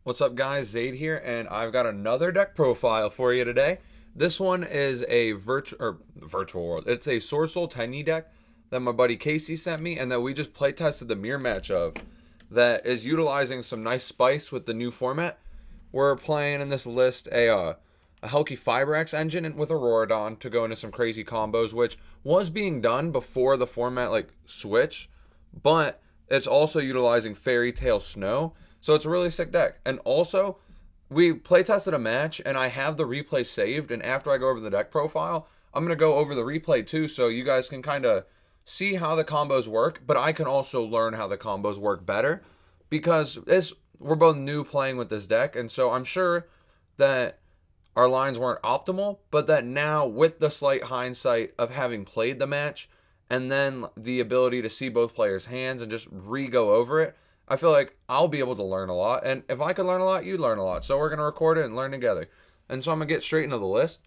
What's up, guys? Zaid here, and I've got another deck profile for you today. This one is a virtual world. It's a SwordSoul Tenyi deck that my buddy Casey sent me, and that we just play tested the mirror match of. That is utilizing some nice spice with the new format. We're playing in this list a Helki Fibrax engine with a Rorodon to go into some crazy combos, which was being done before the format switch, but it's also utilizing Fairy Tail Snow, so it's a really sick deck. And also, we play tested a match, and I have the replay saved. And after I go over the deck profile, I'm gonna go over the replay too, so you guys can kind of see how the combos work. But I can also learn how the combos work better because we're both new playing with this deck, and so I'm sure that our lines weren't optimal, but that now with the slight hindsight of having played the match and then the ability to see both players' hands and just re-go over it, I feel like I'll be able to learn a lot. And if I could learn a lot, you'd learn a lot. So we're going to record it and learn together. And so I'm going to get straight into the list.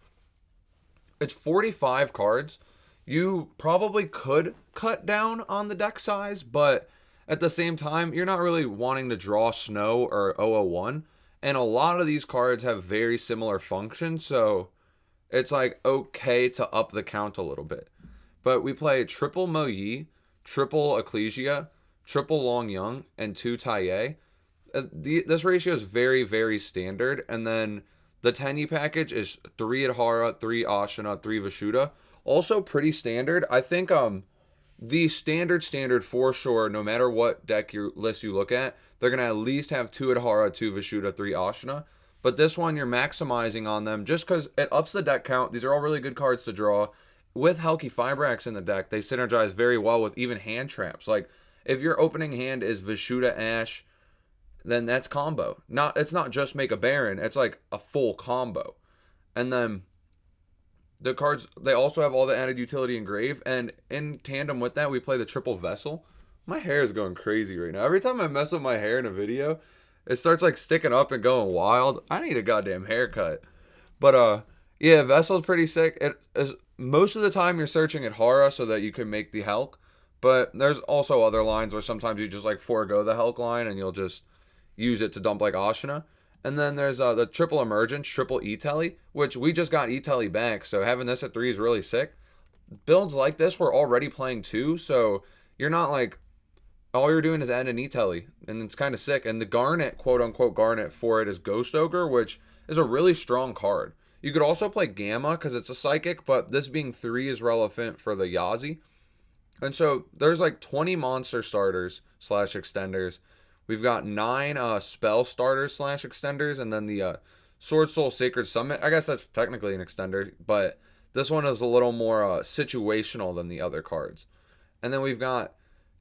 It's 45 cards. You probably could cut down on the deck size, but at the same time, you're not really wanting to draw Snow or 001. And a lot of these cards have very similar functions, so it's like okay to up the count a little bit. But we play triple Mo Yi, triple Ecclesia, triple Long Young, and two Taiye. This ratio is very, very standard. And then the Tenyi package is 3 Adhara, 3 Ashina, 3 Vishuddha. Also pretty standard. I think the standard for sure, no matter what list you look at, they're going to at least have 2 Adhara, 2 Vishuddha, 3 Ashina. But this one, you're maximizing on them just because it ups the deck count. These are all really good cards to draw. With Helki Fibrax in the deck, they synergize very well with even hand traps. Like, if your opening hand is Vishuddha Ash, then that's combo. It's not just make a Baron, it's like a full combo. And then the cards, they also have all the added utility engraved, and in tandem with that, we play the triple Vessel. My hair is going crazy right now. Every time I mess with my hair in a video, it starts like sticking up and going wild. I need a goddamn haircut. But yeah, Vessel's pretty sick. It is most of the time you're searching at Hara so that you can make the Helk. But there's also other lines where sometimes you just like forego the Helk line and you'll just use it to dump like Ashina. And then there's the triple emergence, triple E-Telly, which we just got E-Telly back, so having this at 3 is really sick. Builds like this we're already playing 2, so you're not like all you're doing is add an E-Telly, and it's kind of sick. And the Garnet, quote unquote Garnet for it is Ghost Ogre, which is a really strong card. You could also play Gamma because it's a psychic, but this being 3 is relevant for the Yazi. And so there's like 20 monster starters slash extenders. We've got 9 spell starters slash extenders, and then the SwordSoul Sacred Summit. I guess that's technically an extender, but this one is a little more situational than the other cards. And then we've got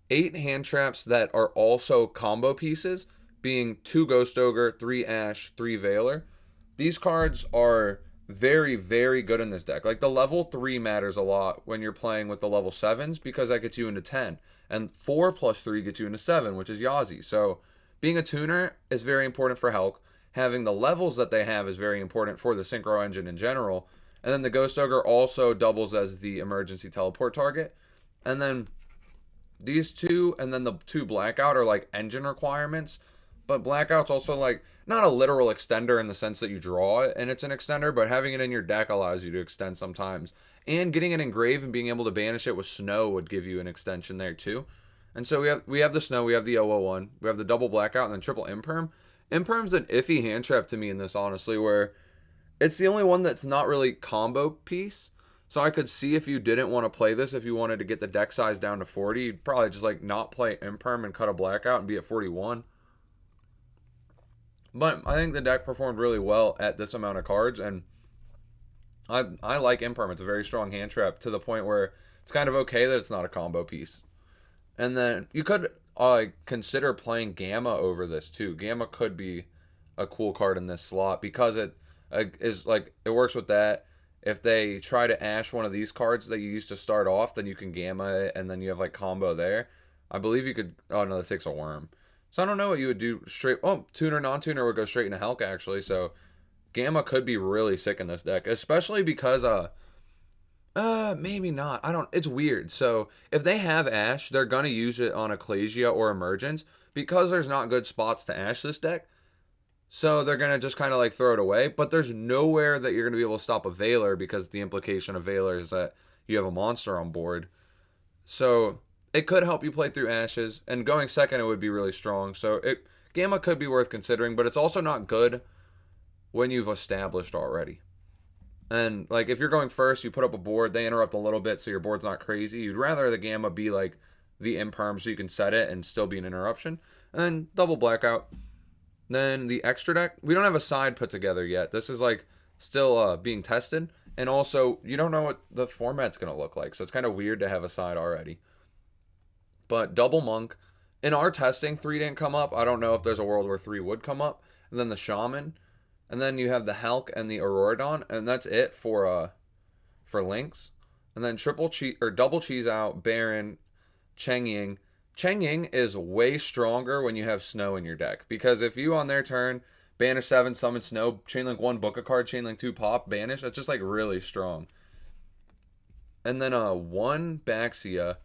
8 hand traps that are also combo pieces, being 2 Ghost Ogre, 3 Ash, 3 Veiler. These cards are very, very good in this deck. Like, the level 3 matters a lot when you're playing with the level 7s because that gets you into 10. And 4 plus 3 gets you into 7, which is Yazi. So being a tuner is very important for Helk. Having the levels that they have is very important for the Synchro engine in general. And then the Ghost Ogre also doubles as the emergency teleport target. And then these two and then the 2 Blackout are like engine requirements. But Blackout's also like not a literal extender in the sense that you draw it and it's an extender, but having it in your deck allows you to extend sometimes. And getting it engraved and being able to banish it with Snow would give you an extension there too. And so we have the Snow, we have the 001, we have the double Blackout, and then triple Imperm. Imperm's an iffy hand trap to me in this, honestly, where it's the only one that's not really combo piece. So I could see if you didn't want to play this, if you wanted to get the deck size down to 40, you'd probably just like not play Imperm and cut a Blackout and be at 41. But I think the deck performed really well at this amount of cards, and I like Imperm. It's a very strong hand trap to the point where it's kind of okay that it's not a combo piece. And then you could consider playing Gamma over this too. Gamma could be a cool card in this slot because it is like it works with that. If they try to Ash one of these cards that you used to start off, then you can Gamma it, and then you have like combo there. I believe you could. Oh no, that takes a worm. So I don't know what you would do straight. Oh, tuner, non-tuner would go straight into Helk actually. So Gamma could be really sick in this deck, especially because maybe not. I don't. It's weird. So if they have Ash, they're gonna use it on Ecclesia or Emergence because there's not good spots to Ash this deck. So they're gonna just kind of like throw it away. But there's nowhere that you're gonna be able to stop a Veiler, because the implication of Veiler is that you have a monster on board. So it could help you play through Ashes, and going second it would be really strong. So Gamma could be worth considering, but it's also not good when you've established already. And like if you're going first, you put up a board, they interrupt a little bit so your board's not crazy. You'd rather the Gamma be like the imperm so you can set it and still be an interruption. And then double blackout. Then the extra deck, we don't have a side put together yet. This is like still being tested. And also, you don't know what the format's going to look like. So it's kind of weird to have a side already. But double monk. In our testing, 3 didn't come up. I don't know if there's a world where 3 would come up. And then the shaman. And then you have the Hulk and the Auroradon. And that's it for links. And then double cheese out, Baron, Cheng Ying. Cheng Ying is way stronger when you have Snow in your deck. Because if you on their turn banish 7, summon Snow, Chainlink 1, book a card, Chainlink 2, pop, banish, that's just like really strong. And then 1 Baxia.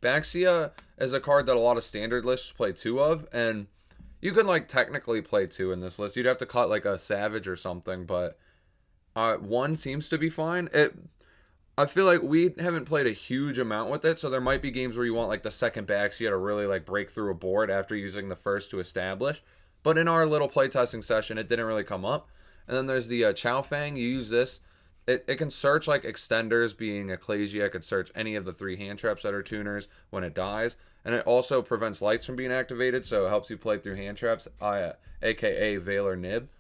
Baxia is a card that a lot of standard lists play 2 of. And you could like technically play 2 in this list. You'd have to cut like a Savage or something. But 1 seems to be fine. I feel like we haven't played a huge amount with it, so there might be games where you want like the second Baxia to really like break through a board after using the first to establish. But in our little playtesting session, it didn't really come up. And then there's the Chow Fang. You use this. It can search like extenders, being Ecclesia. It could search any of the 3 hand traps that are tuners when it dies. And it also prevents lights from being activated, so it helps you play through hand traps, aka Veiler Nib.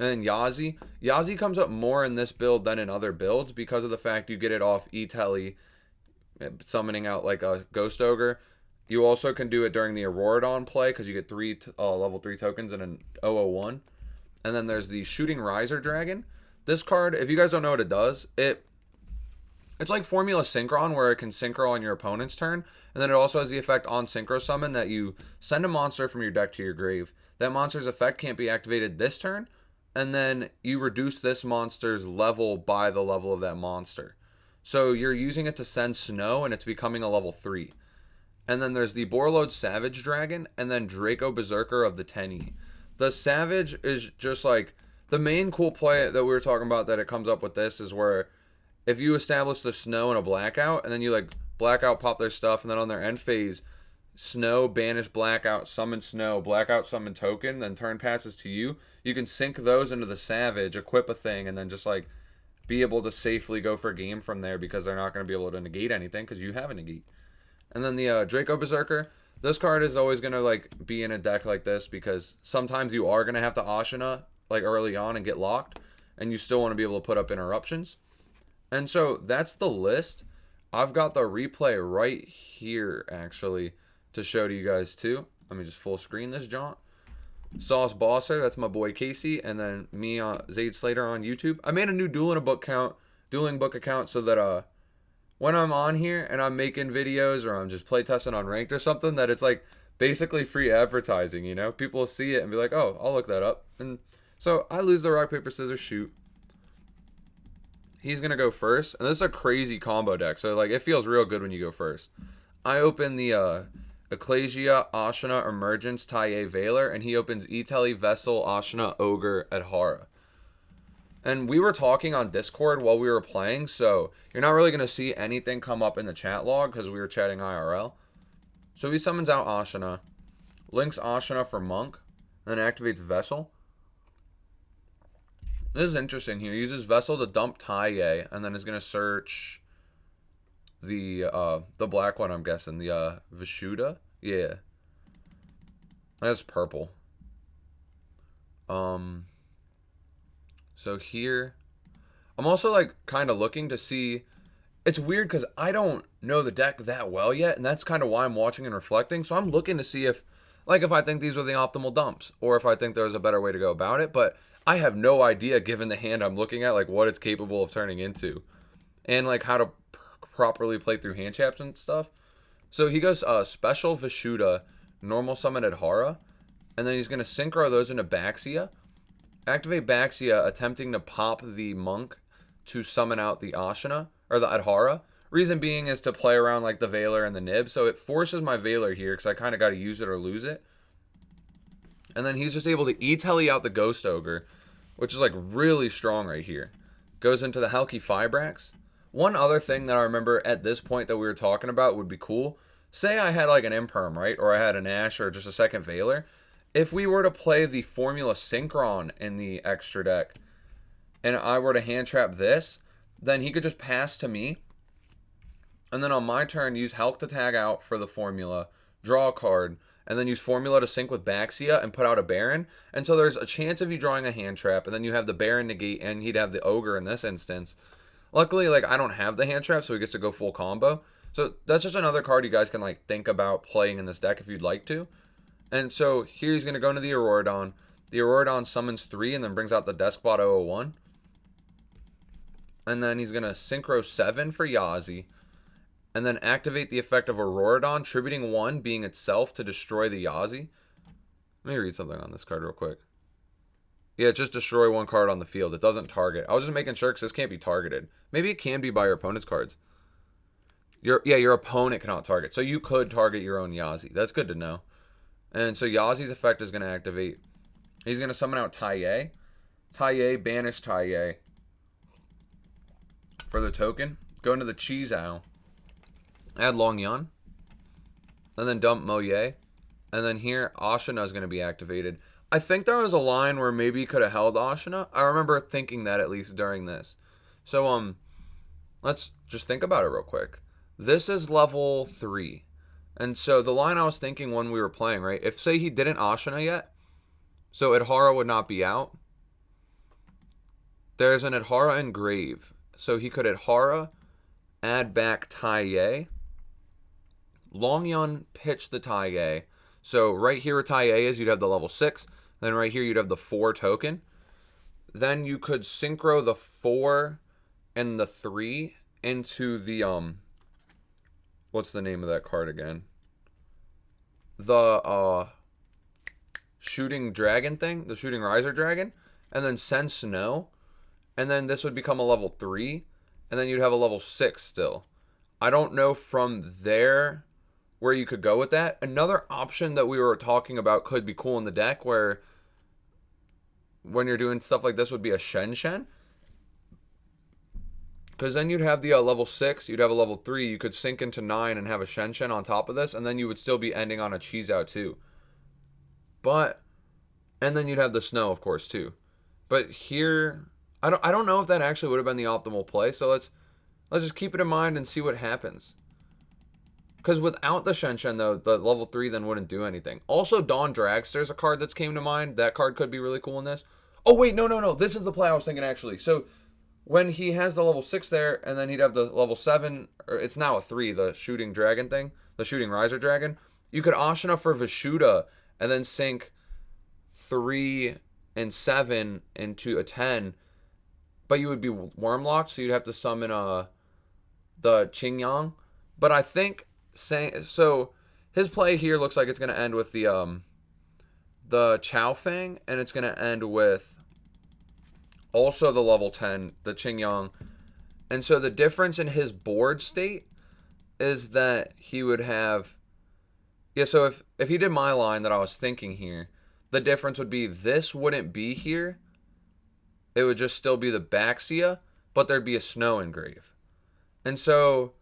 And then Yazi. Yazi comes up more in this build than in other builds because of the fact you get it off E-Telly, summoning out like a Ghost Ogre. You also can do it during the Auroradon play because you get 3 level 3 tokens and an 001. And then there's the Shooting Riser Dragon. This card, if you guys don't know what it does, it's like Formula Synchron, where it can synchro on your opponent's turn. And then it also has the effect on Synchro Summon that you send a monster from your deck to your grave. That monster's effect can't be activated this turn. And then you reduce this monster's level by the level of that monster. So you're using it to send Snow, and it's becoming a level 3. And then there's the Borlode Savage Dragon, and then Draco Berserker of the Tenyi. The Savage is just like, the main cool play that we were talking about that it comes up with this is where if you establish the Snow in a Blackout, and then you like Blackout pop their stuff, and then on their end phase, Snow, banish Blackout, summon Snow, Blackout, summon token, then turn passes to you. You can sync those into the Savage, equip a thing, and then just like be able to safely go for a game from there because they're not going to be able to negate anything because you have a negate. And then the Draco Berserker. This card is always going to like be in a deck like this because sometimes you are going to have to Ashina like early on and get locked, and you still want to be able to put up interruptions. And so that's the list. I've got the replay right here actually to show to you guys too. Let me just full screen this jaunt. Sauce Bosser, that's my boy Casey, and then me on Zaid Slater on YouTube. I made a new dueling book account so that when I'm on here and I'm making videos or I'm just playtesting on ranked or something, that it's like basically free advertising, you know? People will see it and be like, oh, I'll look that up. And so I lose the rock, paper, scissors, shoot. He's gonna go first, and this is a crazy combo deck, so like it feels real good when you go first. I open the Ecclesia, Ashina, Emergence, Taiye, Veiler, and he opens E-Telly, Vessel, Ashina, Ogre, Adhara. And we were talking on Discord while we were playing, so you're not really going to see anything come up in the chat log because we were chatting IRL. So he summons out Ashina, links Ashina for Monk, then activates Vessel. This is interesting here. He uses Vessel to dump Taiye, and then is going to search the black one, I'm guessing. The Vishuda? Yeah. That's purple. So here, I'm also like kind of looking to see. It's weird because I don't know the deck that well yet, and that's kind of why I'm watching and reflecting. So I'm looking to see if I think these are the optimal dumps, or if I think there's a better way to go about it. But I have no idea, given the hand I'm looking at, like what it's capable of turning into, and like how to properly play through hand chaps and stuff. So he goes special Vishuda, normal summon Adhara, and then he's going to synchro those into Baxia. Activate Baxia, attempting to pop the Monk to summon out the Ashina, or the Adhara. Reason being is to play around like the Veiler and the Nib, so it forces my Veiler here, because I kind of got to use it or lose it. And then he's just able to E-Telly out the Ghost Ogre, which is like really strong right here. Goes into the Helki Fibrax. One other thing that I remember at this point that we were talking about would be cool. Say I had like an Imperm, right? Or I had an Ash or just a second Veiler. If we were to play the Formula Synchron in the extra deck, and I were to hand trap this, then he could just pass to me. And then on my turn, use Helk to tag out for the Formula, draw a card, and then use Formula to sync with Baxia and put out a Baron. And so there's a chance of you drawing a hand trap, and then you have the Baron negate, and he'd have the Ogre in this instance. Luckily, like, I don't have the hand trap, so he gets to go full combo. So that's just another card you guys can, like, think about playing in this deck if you'd like to. And so here he's going to go into the Auroradon. The Auroradon summons 3 and then brings out the Deskbot 001. And then he's going to Synchro 7 for Yazi. And then activate the effect of Auroradon, tributing 1 being itself to destroy the Yazi. Let me read something on this card real quick. Yeah, just destroy 1 card on the field. It doesn't target. I was just making sure because this can't be targeted. Maybe it can be by your opponent's cards. Your opponent cannot target. So you could target your own Yazi. That's good to know. And so Yazi's effect is going to activate. He's going to summon out Tenyi. Tenyi, banish Tenyi for the token. Go into the Chizao. Add Longyan, and then dump Moye, and then here Ashina is going to be activated. I think there was a line where maybe he could have held Ashina. I remember thinking that at least during this. So let's just think about it real quick. This is level 3, and so the line I was thinking when we were playing, right? If say he didn't Ashina yet, so Adhara would not be out. There's an Adhara engrave, so he could Adhara, add back Tenyi. Longyan pitch the Tenyi. So right here where Tenyi is, you'd have the level 6. Then right here, you'd have the 4 token. Then you could synchro the 4 and the 3 into the, what's the name of that card again? The, shooting dragon thing, the shooting riser dragon. And then send Snow. And then this would become a level 3. And then you'd have a level 6 still. I don't know from there where you could go with that. Another option that we were talking about could be cool in the deck where when you're doing stuff like this would be a Shen Shen. Because then you'd have the level 6, you'd have a level 3, you could sink into 9 and have a Shen Shen on top of this, and then you would still be ending on a Chizao too. But, and then you'd have the Snow, of course, too. But here, I don't know if that actually would have been the optimal play, so let's just keep it in mind and see what happens. Because without the Shen Shen, though, the level 3 then wouldn't do anything. Also, Dawn Dragster's a card that's came to mind. That card could be really cool in this. Oh, wait, no. This is the play I was thinking, actually. So, when he has the level 6 there, and then he'd have the level 7, or it's now a 3, the shooting dragon thing, the shooting riser dragon, you could Ashina for Vishuddha, and then sink 3 and 7 into a 10, but you would be worm locked, so you'd have to summon the Qingyang. But I think so his play here looks like it's going to end with the Chao Fang, and it's going to end with also the level 10, the Qingyang. And so the difference in his board state is that he would have, so if he did my line that I was thinking here, the difference would be this wouldn't be here. It would just still be the Baxia, but there'd be a Snow engrave. And so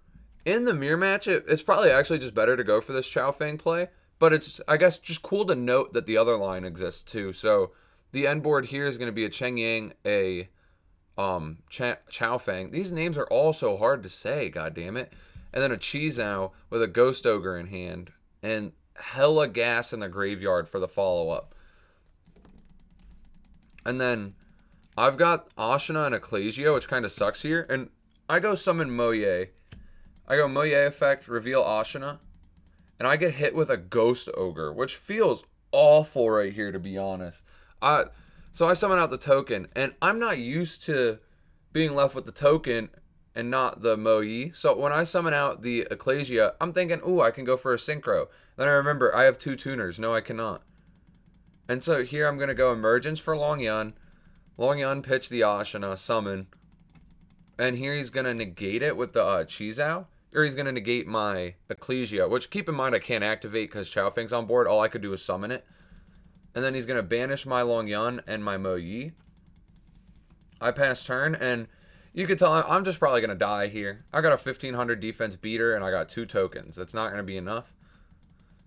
in the mirror match, it's probably actually just better to go for this Chao Fang play, but it's, I guess, just cool to note that the other line exists too. So the end board here is going to be a Cheng Yang, a Chao Fang. These names are all so hard to say, god damn it. And then a Chizao with a Ghost Ogre in hand, and hella gas in the graveyard for the follow-up. And then I've got Ashina and Ecclesia, which kind of sucks here, and I go summon Moye. I go Moye effect, reveal Ashina, and I get hit with a Ghost Ogre, which feels awful right here, to be honest. So I summon out the token, and I'm not used to being left with the token and not the Moye. So when I summon out the Ecclesia, I'm thinking, ooh, I can go for a Synchro. Then I remember, I have 2 tuners. No, I cannot. And so here I'm going to go Emergence for Longyan. Longyan pitch the Ashina, summon. And here he's going to negate it with the Chizao. Or he's going to negate my Ecclesia, which keep in mind I can't activate because Chao Fang's on board. All I could do is summon it. And then he's going to banish my Long Yun and my Mo Yi. I pass turn, and you can tell I'm just probably going to die here. I got a 1500 defense beater, and I got 2 tokens. That's not going to be enough.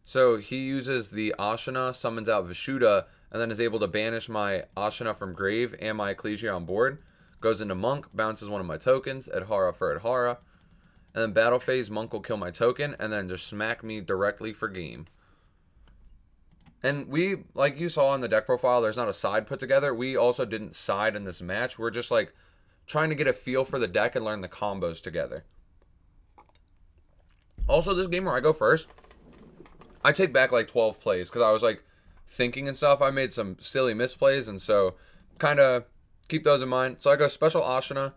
So he uses the Ashana, summons out Vishuddha, and then is able to banish my Ashana from grave and my Ecclesia on board. Goes into Monk, bounces one of my tokens, Adhara for Adhara. And then battle phase, Monk will kill my token, and then just smack me directly for game. And we, like you saw in the deck profile, there's not a side put together. We also didn't side in this match. We're just like trying to get a feel for the deck and learn the combos together. Also, this game where I go first, I take back like 12 plays because I was like thinking and stuff. I made some silly misplays, and so kind of keep those in mind. So I go special Ashana,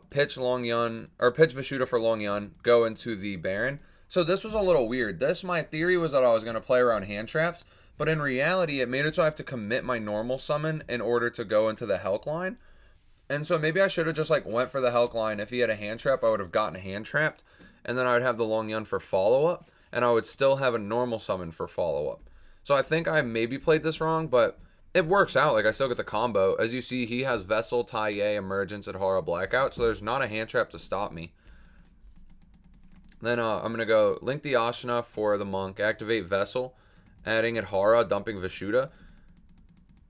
pitch Long Yun, or pitch Vishuddha for Long Yun, go into the Baron. So this was a little weird. My theory was that I was going to play around hand traps, but in reality, it made it so I have to commit my normal summon in order to go into the Helk line. And so maybe I should have just like went for the Helk line. If he had a hand trap, I would have gotten hand trapped, and then I would have the Long Yun for follow-up, and I would still have a normal summon for follow-up. So I think I maybe played this wrong, but it works out. Like, I still get the combo. As you see, he has Vessel, Tenyi, Emergence, Adhara, Blackout, so there's not a hand trap to stop me. Then I'm going to go link the Ashana for the Monk, activate Vessel, adding Adhara, dumping Vishuddha.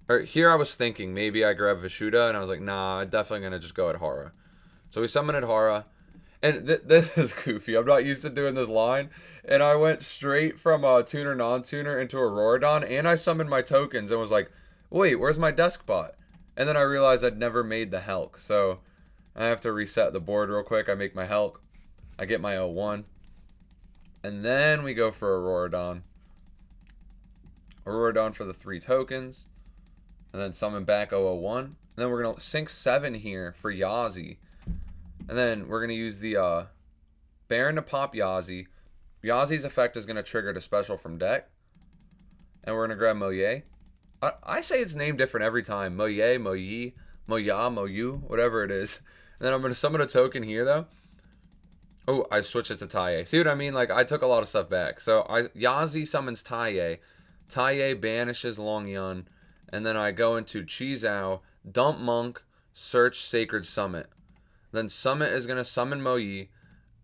Or here I was thinking maybe I grab Vishuddha, and I was like, nah, I'm definitely going to just go Adhara. So we summon Adhara, and this is goofy. I'm not used to doing this line, and I went straight from Tuner, Non-Tuner into Auroradon, and I summoned my tokens and was like, wait, where's my desk bot? And then I realized I'd never made the Helk, so I have to reset the board real quick. I make my Helk. I get my 0-1. And then we go for Auroradon. Auroradon for the 3 tokens. And then summon back 0-1. And then we're going to sink 7 here for Yazi. And then we're going to use the Baron to pop Yazi. Yazi's effect is going to trigger the special from deck. And we're going to grab Moye. I say it's named different every time. Moye, Moyi, Moya, Moyu, whatever it is. And then I'm going to summon a token here, though. Oh, I switched it to Tenyi. See what I mean? Like, I took a lot of stuff back. So, Yazi summons Tenyi. Tenyi banishes Long Yun. And then I go into Chizao, dump Monk, search Sacred Summit. Then Summit is going to summon Moyi.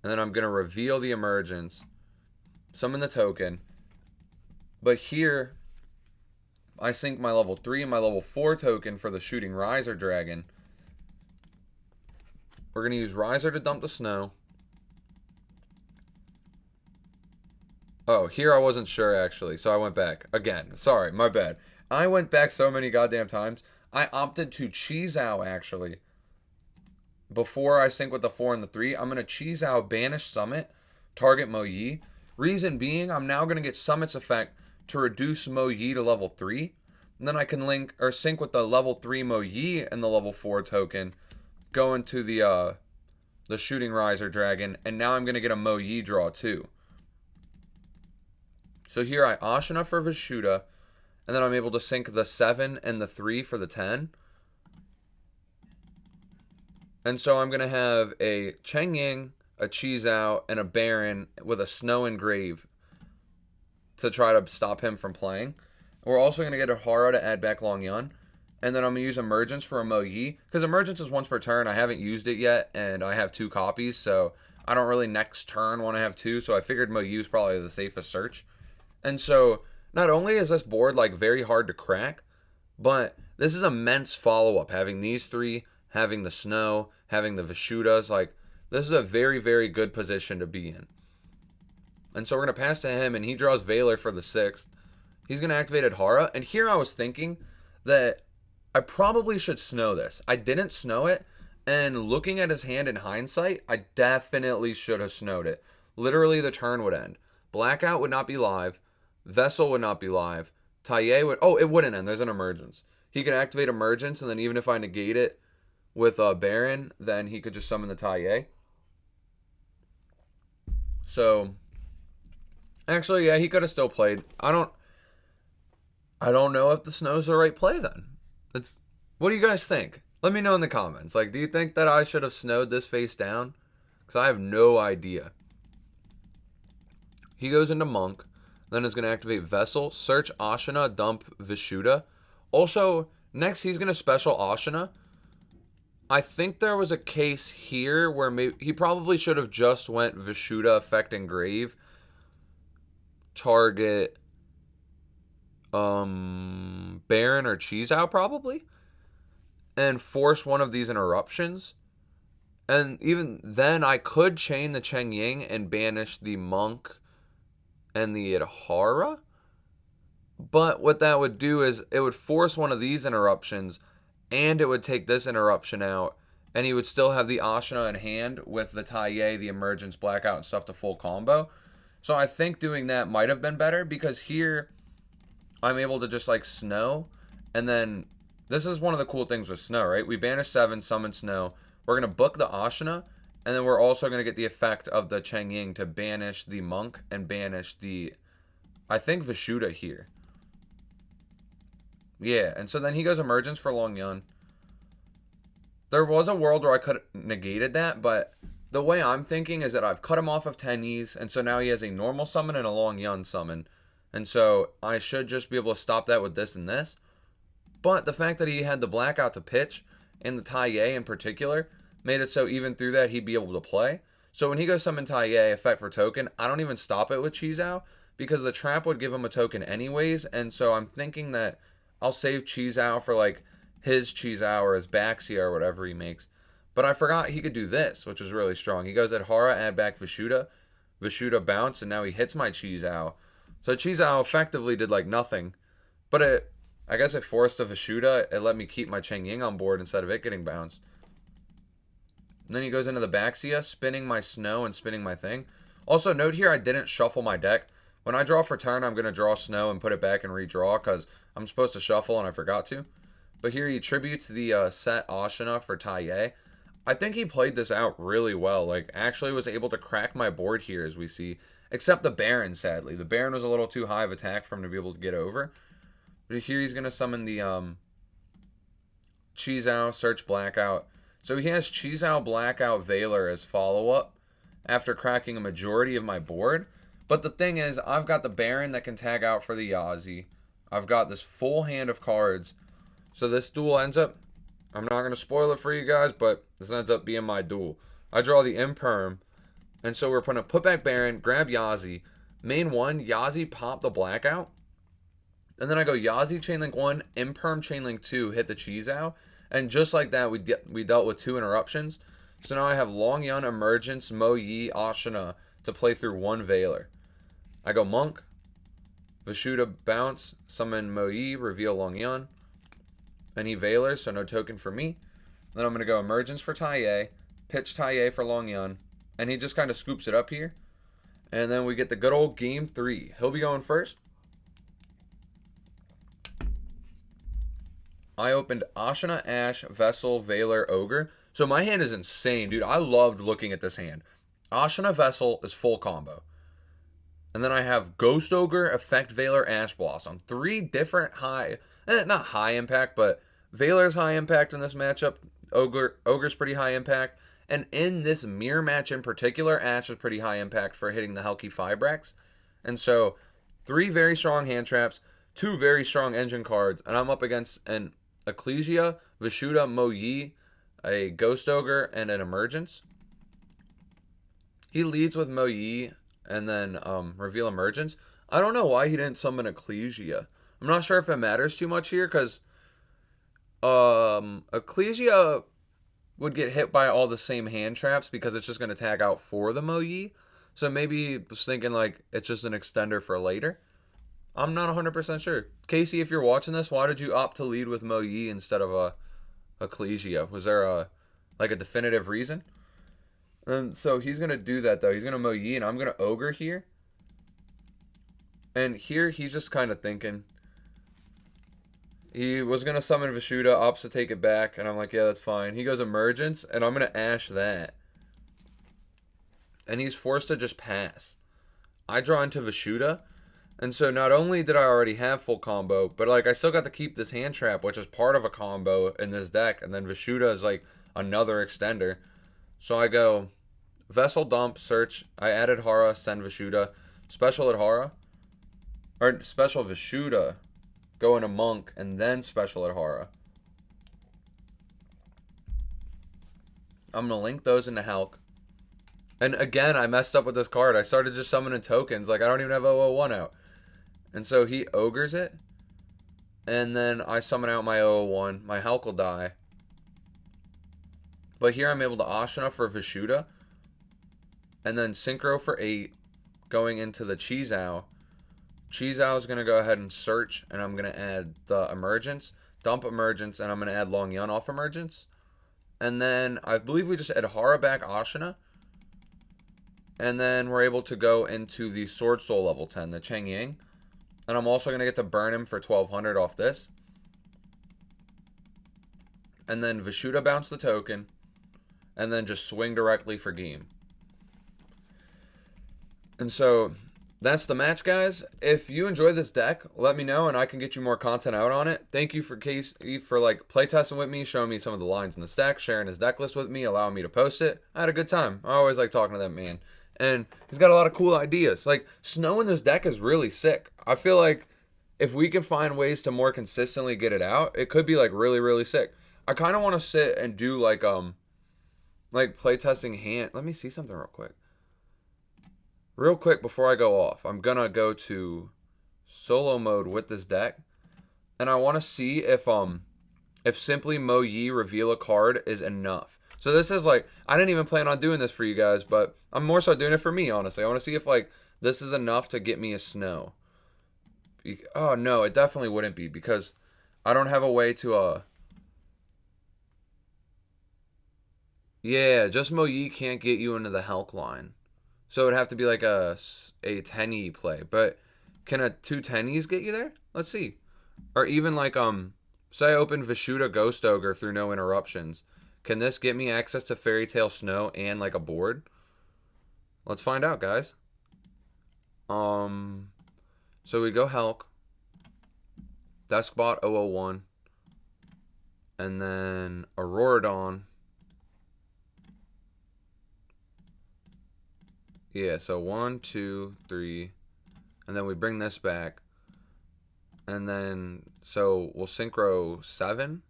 And then I'm going to reveal the Emergence. Summon the token. But here, I sink my level 3 and my level 4 token for the Shooting Riser Dragon. We're going to use Riser to dump the snow. Oh, here I wasn't sure, actually, so I went back. Again, sorry, my bad. I went back so many goddamn times. I opted to Chizao, actually. Before I sync with the 4 and the 3, I'm going to Chizao, banish Summit, target Moyi. Reason being, I'm now going to get Summit's effect to reduce Moyi to level 3. And then I can link, or sync with the level 3 Moyi and the level 4 token, go into the Shooting Riser Dragon, and now I'm going to get a Moyi draw, too. So here I Ashana for Vishuddha, and then I'm able to sync the 7 and the 3 for the 10. And so I'm going to have a Cheng Ying, a Chizao, and a Baron with a Snow and Grave to try to stop him from playing. We're also going to get a Hara to add back Long Yun. And then I'm going to use Emergence for a Moyi, because Emergence is once per turn. I haven't used it yet, and I have 2 copies, so I don't really next turn want to have 2, so I figured Moyi is probably the safest search. And so, not only is this board, like, very hard to crack, but this is immense follow-up. Having these 3, having the Snow, having the Vishuddhas, like, this is a very, very good position to be in. And so we're going to pass to him, and he draws Valor for the 6th. He's going to activate Adhara, and here I was thinking that I probably should Snow this. I didn't Snow it, and looking at his hand in hindsight, I definitely should have Snowed it. Literally, the turn would end. Blackout would not be live. Vessel would not be live. Tenyi would... Oh, it wouldn't end. There's an Emergence. He can activate Emergence, and then even if I negate it with Baron, then he could just summon the Tenyi. So, actually, yeah, he could have still played. I don't know if the Snow's the right play then. What do you guys think? Let me know in the comments. Like, do you think that I should have Snowed this face down? Because I have no idea. He goes into Monk. Then it's going to activate Vessel, search Ashina, dump Vishuddha. Also, next he's going to special Ashina. I think there was a case here where maybe he probably should have just went Vishuddha, effect engrave, target Baron or Cheeseout probably, and force one of these interruptions. And even then, I could chain the Cheng Ying and banish the Monk and the Adhara. But what that would do is it would force one of these interruptions, and it would take this interruption out, and he would still have the Ashina in hand with the Taiye, the Emergence, Blackout, and stuff to full combo. So I think doing that might have been better, because here I'm able to just like Snow, and then this is one of the cool things with Snow, right? We banish 7, summon Snow. We're going to book the Ashina, and then we're also going to get the effect of the Cheng Ying to banish the Monk and banish the, I think, Vishuddha here. Yeah, and so then he goes Emergence for Long Yun. There was a world where I could have negated that, but the way I'm thinking is that I've cut him off of Tenyis, and so now he has a normal summon and a Long Yun summon. And so I should just be able to stop that with this and this. But the fact that he had the Blackout to pitch, and the Taiye in particular, made it so even through that he'd be able to play. So when he goes summon Taiye, effect for token, I don't even stop it with Cheeseout, because the trap would give him a token anyways, and so I'm thinking that I'll save Cheeseout for like his Cheeseout or his Baxia or whatever he makes. But I forgot he could do this, which was really strong. He goes Adhara, add back Vishuddha, Vishuddha bounce, and now he hits my Cheeseout. So Cheeseout effectively did like nothing, but I guess it forced a Vishuddha. It let me keep my Cheng Ying on board instead of it getting bounced. And then he goes into the Baxia, spinning my Snow and spinning my thing. Also, note here I didn't shuffle my deck. When I draw for turn, I'm going to draw Snow and put it back and redraw because I'm supposed to shuffle and I forgot to. But here he tributes the set Ashina for Taiye. I think he played this out really well. Like, actually was able to crack my board here, as we see. Except the Baron, sadly. The Baron was a little too high of attack for him to be able to get over. But here he's going to summon the Cheeseout, search Blackout. So he has Cheeseout, Blackout, Veiler as follow-up after cracking a majority of my board. But the thing is, I've got the Baron that can tag out for the Yazi. I've got this full hand of cards. So this duel ends up, I'm not going to spoil it for you guys, but this ends up being my duel. I draw the Imperm, and so we're going to put back Baron, grab Yazi. Main 1, Yazi pop the Blackout. And then I go Yazi Chainlink 1, Imperm Chainlink 2, hit the Cheeseout. And just like that, we dealt with 2 interruptions. So now I have Long Yun, Emergence, Mo Yi, Ashina to play through 1 Veiler. I go Monk, Vishuddha bounce, summon Mo Yi, reveal Long Yun. And he Veilers, so no token for me. Then I'm going to go Emergence for Taiye, pitch Taiye for Long Yun. And he just kind of scoops it up here. And then we get the good old game 3. He'll be going first. I opened Ashina, Ash, Vessel, Veiler, Ogre. So my hand is insane, dude. I loved looking at this hand. Ashina, Vessel is full combo. And then I have Ghost Ogre, Effect, Veiler, Ash Blossom. 3 different high, not high impact, but Veiler's high impact in this matchup. Ogre's pretty high impact. And in this mirror match in particular, Ash is pretty high impact for hitting the Helki Fibrax. And so 3 very strong hand traps, 2 very strong engine cards, and I'm up against an Ecclesia, Vishuddha, Mo Yi, a Ghost Ogre, and an Emergence. He leads with Mo Yi and then reveal Emergence. I don't know why he didn't summon Ecclesia. I'm not sure if it matters too much here because Ecclesia would get hit by all the same hand traps because it's just going to tag out for the Mo Yi. So maybe he was thinking like it's just an extender for later. I'm not 100% sure. Casey, if you're watching this, why did you opt to lead with Mo Yi instead of Ecclesia? Was there a definitive reason? And so he's going to do that, though. He's going to Mo Yi, and I'm going to Ogre here. And here he's just kind of thinking. He was going to summon Vishuddha, opts to take it back, and I'm like, yeah, that's fine. He goes Emergence, and I'm going to Ash that. And he's forced to just pass. I draw into Vishuddha. And so not only did I already have full combo, but like I still got to keep this hand trap, which is part of a combo in this deck. And then Vishuddha is like another extender. So I go Vessel dump, search. I added Hara, send Vishuddha. Special Adhara. Or special Vishuda, go into Monk, and then special Adhara. I'm going to link those into Hulk. And again, I messed up with this card. I started just summoning tokens. Like, I don't even have 001 out. And so he ogres it. And then I summon out my 001. My Hulk will die. But here I'm able to Ashana for Vishuda. And then Synchro for 8. Going into the Chizao. Chizao is going to go ahead and search. And I'm going to add the Emergence. Dump Emergence. And I'm going to add Long Yun off Emergence. And then I believe we just Adhara back Ashana. And then we're able to go into the SwordSoul level 10, the Cheng Ying. And I'm also going to get to burn him for 1200 off this. And then Vishuda bounce the token. And then just swing directly for game. And so that's the match, guys. If you enjoy this deck, let me know and I can get you more content out on it. Thank you for like playtesting with me, showing me some of the lines in the stack, sharing his deck list with me, allowing me to post it. I had a good time. I always like talking to that man. And he's got a lot of cool ideas. Like, Snow in this deck is really sick. I feel like if we can find ways to more consistently get it out, it could be like really, really sick. I kind of want to sit and do like playtesting hand. Let me see something real quick. Real quick before I go off, I'm gonna go to solo mode with this deck, and I want to see if simply Mo Yi reveal a card is enough. So this is like, I didn't even plan on doing this for you guys, but I'm more so doing it for me, honestly. I want to see if like this is enough to get me a Snow. Oh no, it definitely wouldn't be, because I don't have a way to yeah, just Mo Yi can't get you into the Hulk line. So it would have to be like a Tenyi play. But can a 2 Tenyis get you there? Let's see. Or even like, say I open Vishuda Ghost Ogre through no interruptions. Can this get me access to Fairy Tale Snow and like a board? Let's find out, guys. So we go Hulk. Deskbot 001. And then Auroradon. Yeah, so 1, 2, 3. And then we bring this back. And then, so we'll synchro 7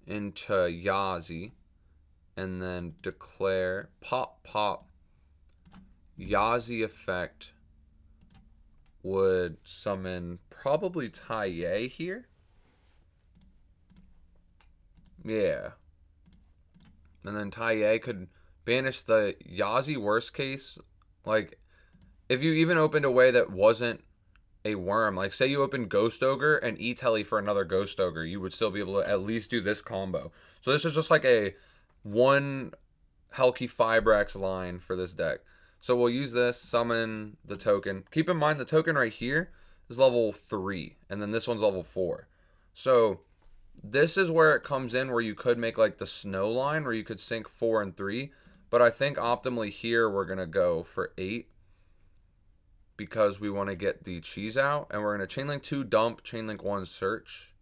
into Yazi. And then declare pop. Yazi effect would summon probably Tenyi here. Yeah. And then Tenyi could banish the Yazi worst case. Like, if you even opened a way that wasn't a worm, like say you opened Ghost Ogre and E-Telly for another Ghost Ogre, you would still be able to at least do this combo. So this is just like a one Helki Fibrax line for this deck. So we'll use this, summon the token. Keep in mind the token right here is level 3, and then this one's level 4. So this is where it comes in, where you could make like the Snow line, where you could sync 4 and 3. But I think optimally here we're going to go for 8. Because we want to get the cheese out. And we're going to chainlink 2, dump, chainlink 1, search.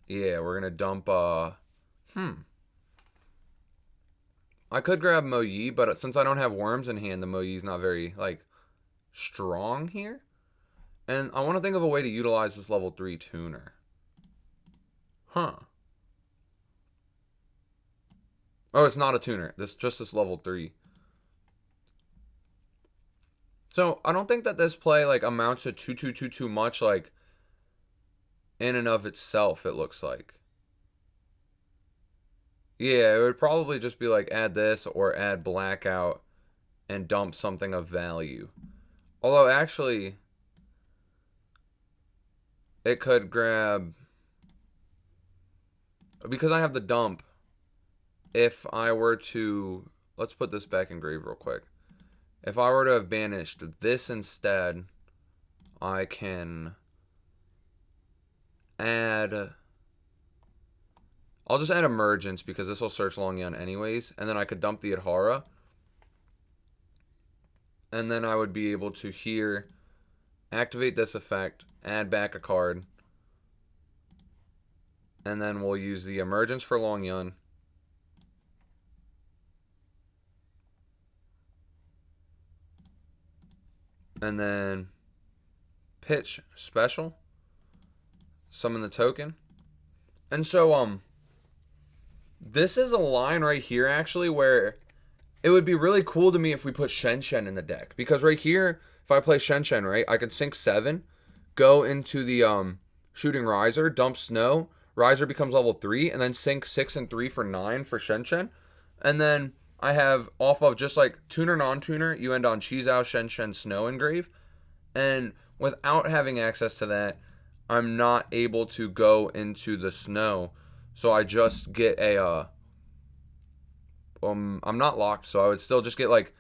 Yeah, we're going to dump, I could grab Mo Yi, but since I don't have worms in hand, the Mo Yi's not very, like, strong here. And I want to think of a way to utilize this level 3 tuner. Huh. Oh, it's not a tuner. Just this level 3. So I don't think that this play like amounts to too much, like in and of itself, it looks like. Yeah, it would probably just be like add this or add blackout and dump something of value. Although actually it could grab, because I have the dump, if I were to, let's put this back in grave real quick. If I were to have banished this instead, I can add, I'll just add Emergence because this will search Long Yun anyways, and then I could dump the Adhara. And then I would be able to here activate this effect, add back a card, and then we'll use the Emergence for Long Yun. and then pitch special, summon the token. And so this is a line right here actually where it would be really cool to me if we put Shen Shen in the deck, because right here if I play Shen Shen, right, I can sink 7, go into the shooting Riser, dump Snow, Riser becomes level 3, and then sink 6 and 3 for 9 for Shen Shen. And then I have off of just like tuner, non-tuner, you end on Chizao, Shen Shen, Snow engrave. And without having access to that, I'm not able to go into the Snow. So I just get a I'm not locked, so I would still just get like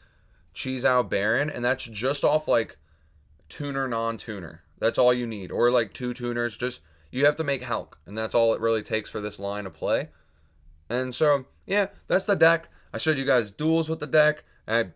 Chizao Baron, and that's just off like tuner, non-tuner. That's all you need. Or like 2 tuners. Just you have to make Hulk, and that's all it really takes for this line of play. And so, yeah, that's the deck. I showed you guys duels with the deck. I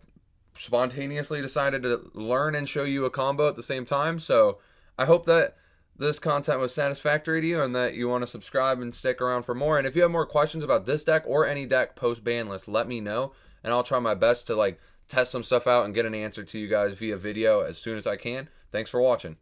spontaneously decided to learn and show you a combo at the same time. So I hope that this content was satisfactory to you and that you want to subscribe and stick around for more. And if you have more questions about this deck or any deck post ban list, let me know, and I'll try my best to like test some stuff out and get an answer to you guys via video as soon as I can. Thanks for watching.